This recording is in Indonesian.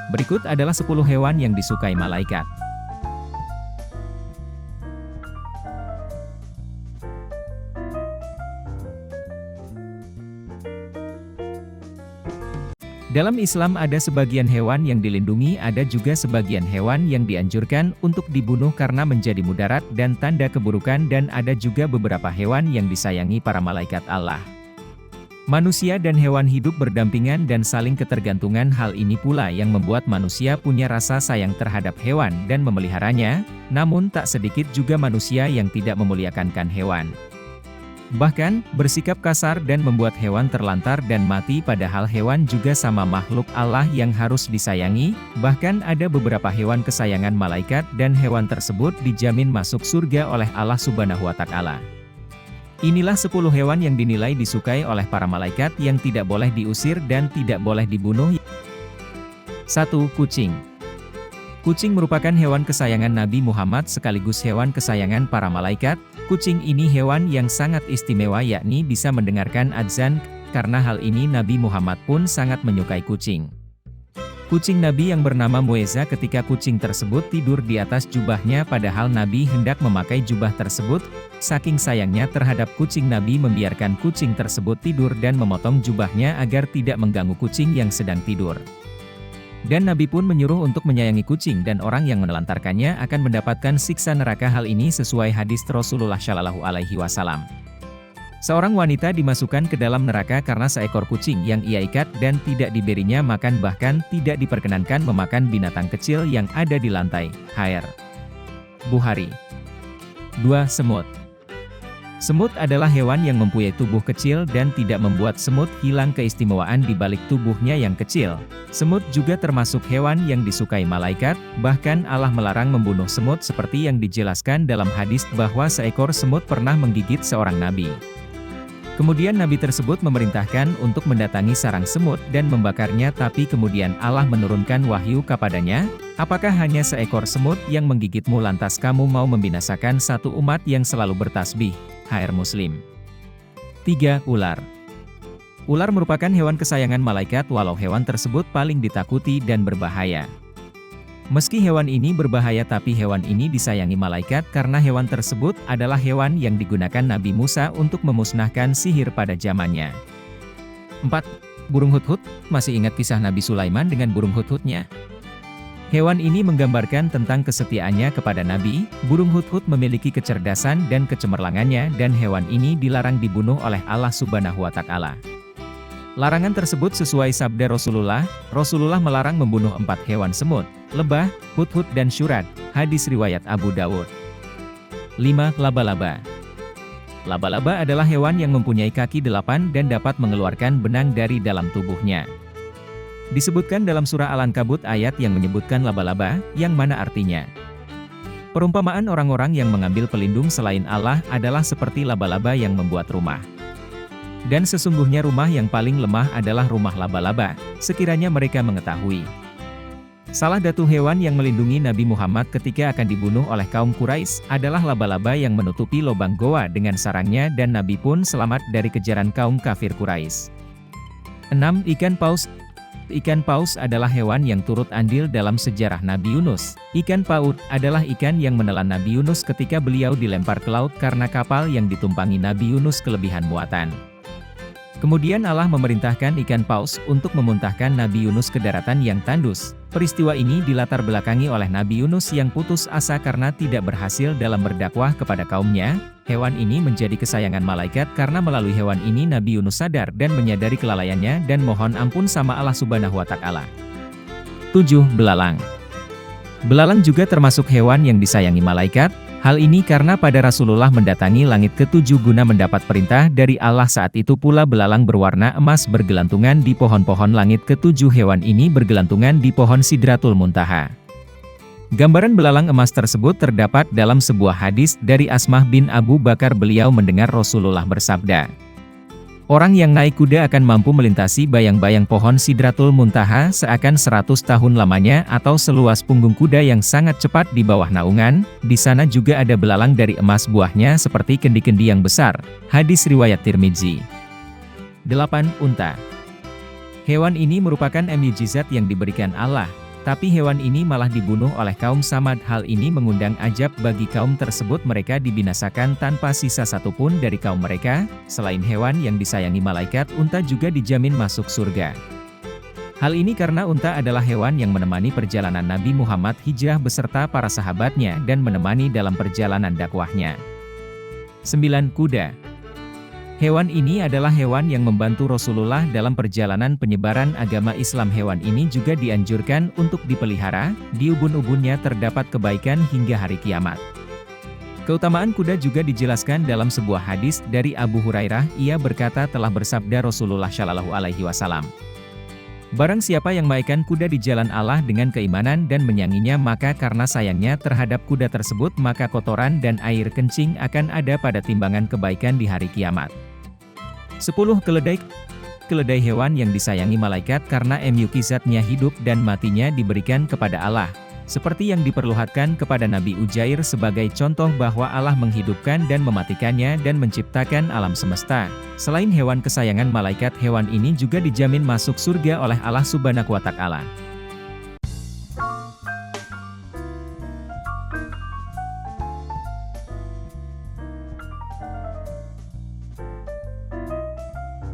Berikut adalah 10 hewan yang disukai malaikat. Dalam Islam ada sebagian hewan yang dilindungi, ada juga sebagian hewan yang dianjurkan untuk dibunuh karena menjadi mudarat dan tanda keburukan, dan ada juga beberapa hewan yang disayangi para malaikat Allah. Manusia dan hewan hidup berdampingan dan saling ketergantungan, hal ini pula yang membuat manusia punya rasa sayang terhadap hewan dan memeliharanya, namun tak sedikit juga manusia yang tidak memuliakan hewan. Bahkan, bersikap kasar dan membuat hewan terlantar dan mati, padahal hewan juga sama makhluk Allah yang harus disayangi. Bahkan ada beberapa hewan kesayangan malaikat dan hewan tersebut dijamin masuk surga oleh Allah Subhanahu wa Ta'ala. Inilah 10 hewan yang dinilai disukai oleh para malaikat yang tidak boleh diusir dan tidak boleh dibunuh. 1. Kucing. Kucing merupakan hewan kesayangan Nabi Muhammad sekaligus hewan kesayangan para malaikat. Kucing ini hewan yang sangat istimewa, yakni bisa mendengarkan adzan. Karena hal ini Nabi Muhammad pun sangat menyukai kucing. Kucing Nabi yang bernama Mueza, ketika kucing tersebut tidur di atas jubahnya padahal Nabi hendak memakai jubah tersebut. Saking sayangnya terhadap kucing, Nabi membiarkan kucing tersebut tidur dan memotong jubahnya agar tidak mengganggu kucing yang sedang tidur. Dan Nabi pun menyuruh untuk menyayangi kucing, dan orang yang menelantarkannya akan mendapatkan siksa neraka. Hal ini sesuai hadis Rasulullah Shallallahu Alaihi Wasallam. Seorang wanita dimasukkan ke dalam neraka karena seekor kucing yang ia ikat dan tidak diberinya makan, bahkan tidak diperkenankan memakan binatang kecil yang ada di lantai. Hr. Bukhari. 2. Semut. Semut adalah hewan yang mempunyai tubuh kecil dan tidak membuat semut hilang keistimewaan di balik tubuhnya yang kecil. Semut juga termasuk hewan yang disukai malaikat, bahkan Allah melarang membunuh semut seperti yang dijelaskan dalam hadis bahwa seekor semut pernah menggigit seorang nabi. Kemudian nabi tersebut memerintahkan untuk mendatangi sarang semut dan membakarnya, tapi kemudian Allah menurunkan wahyu kepadanya, apakah hanya seekor semut yang menggigitmu lantas kamu mau membinasakan satu umat yang selalu bertasbih? HR Muslim. 3. Ular. Ular merupakan hewan kesayangan malaikat, walau hewan tersebut paling ditakuti dan berbahaya. Meski hewan ini berbahaya, tapi hewan ini disayangi malaikat karena hewan tersebut adalah hewan yang digunakan Nabi Musa untuk memusnahkan sihir pada zamannya. 4. Burung hudhud. Masih ingat kisah Nabi Sulaiman dengan burung hudhudnya? Hewan ini menggambarkan tentang kesetiaannya kepada Nabi. Burung hudhud memiliki kecerdasan dan kecemerlangannya, dan hewan ini dilarang dibunuh oleh Allah Subhanahu wa Ta'ala. Larangan tersebut sesuai sabda Rasulullah. Rasulullah melarang membunuh 4 hewan semut, lebah, hudhud dan syurad. Hadis riwayat Abu Dawud. 5. Laba-laba. Laba-laba adalah hewan yang mempunyai kaki 8 dan dapat mengeluarkan benang dari dalam tubuhnya. Disebutkan dalam surah Al-Ankabut ayat yang menyebutkan laba-laba, yang mana artinya, perumpamaan orang-orang yang mengambil pelindung selain Allah adalah seperti laba-laba yang membuat rumah. Dan sesungguhnya rumah yang paling lemah adalah rumah laba-laba, sekiranya mereka mengetahui. Salah satu hewan yang melindungi Nabi Muhammad ketika akan dibunuh oleh kaum Quraisy adalah laba-laba yang menutupi lubang goa dengan sarangnya, dan Nabi pun selamat dari kejaran kaum kafir Quraisy. 6. Ikan paus. Ikan paus adalah hewan yang turut andil dalam sejarah Nabi Yunus. Ikan paus adalah ikan yang menelan Nabi Yunus ketika beliau dilempar ke laut karena kapal yang ditumpangi Nabi Yunus kelebihan muatan. Kemudian Allah memerintahkan ikan paus untuk memuntahkan Nabi Yunus ke daratan yang tandus. Peristiwa ini dilatar belakangi oleh Nabi Yunus yang putus asa karena tidak berhasil dalam berdakwah kepada kaumnya. Hewan ini menjadi kesayangan malaikat karena melalui hewan ini Nabi Yunus sadar dan menyadari kelalaiannya dan mohon ampun sama Allah Subhanahu wa Ta'ala. 7. Belalang. Belalang juga termasuk hewan yang disayangi malaikat. Hal ini karena pada Rasulullah mendatangi langit ke-7 guna mendapat perintah dari Allah. Saat itu pula belalang berwarna emas bergelantungan di pohon-pohon langit ke-7. Hewan ini bergelantungan di pohon Sidratul Muntaha. Gambaran belalang emas tersebut terdapat dalam sebuah hadis dari Asmah bin Abu Bakar. Beliau mendengar Rasulullah bersabda, orang yang naik kuda akan mampu melintasi bayang-bayang pohon Sidratul Muntaha seakan 100 tahun lamanya, atau seluas punggung kuda yang sangat cepat di bawah naungan. Di sana juga ada belalang dari emas, buahnya seperti kendi-kendi yang besar. Hadis riwayat Tirmidzi. 8. Unta. Hewan ini merupakan mukjizat yang diberikan Allah, tapi hewan ini malah dibunuh oleh kaum Samad. Hal ini mengundang ajab bagi kaum tersebut, mereka dibinasakan tanpa sisa satupun dari kaum mereka. Selain hewan yang disayangi malaikat, unta juga dijamin masuk surga. Hal ini karena unta adalah hewan yang menemani perjalanan Nabi Muhammad hijrah beserta para sahabatnya dan menemani dalam perjalanan dakwahnya. 9. Kuda. Hewan ini adalah hewan yang membantu Rasulullah dalam perjalanan penyebaran agama Islam. Hewan ini juga dianjurkan untuk dipelihara, di ubun-ubunnya terdapat kebaikan hingga hari kiamat. Keutamaan kuda juga dijelaskan dalam sebuah hadis dari Abu Hurairah. Ia berkata, telah bersabda Rasulullah Shallallahu Alaihi Wasallam, barang siapa yang menaikkan kuda di jalan Allah dengan keimanan dan menyanginya, maka karena sayangnya terhadap kuda tersebut, maka kotoran dan air kencing akan ada pada timbangan kebaikan di hari kiamat. 10. Keledai. Keledai hewan yang disayangi malaikat karena mukjizatnya hidup dan matinya diberikan kepada Allah. Seperti yang diperlihatkan kepada Nabi Ujair sebagai contoh bahwa Allah menghidupkan dan mematikannya dan menciptakan alam semesta. Selain hewan kesayangan malaikat, hewan ini juga dijamin masuk surga oleh Allah Subhanahu wa Ta'ala.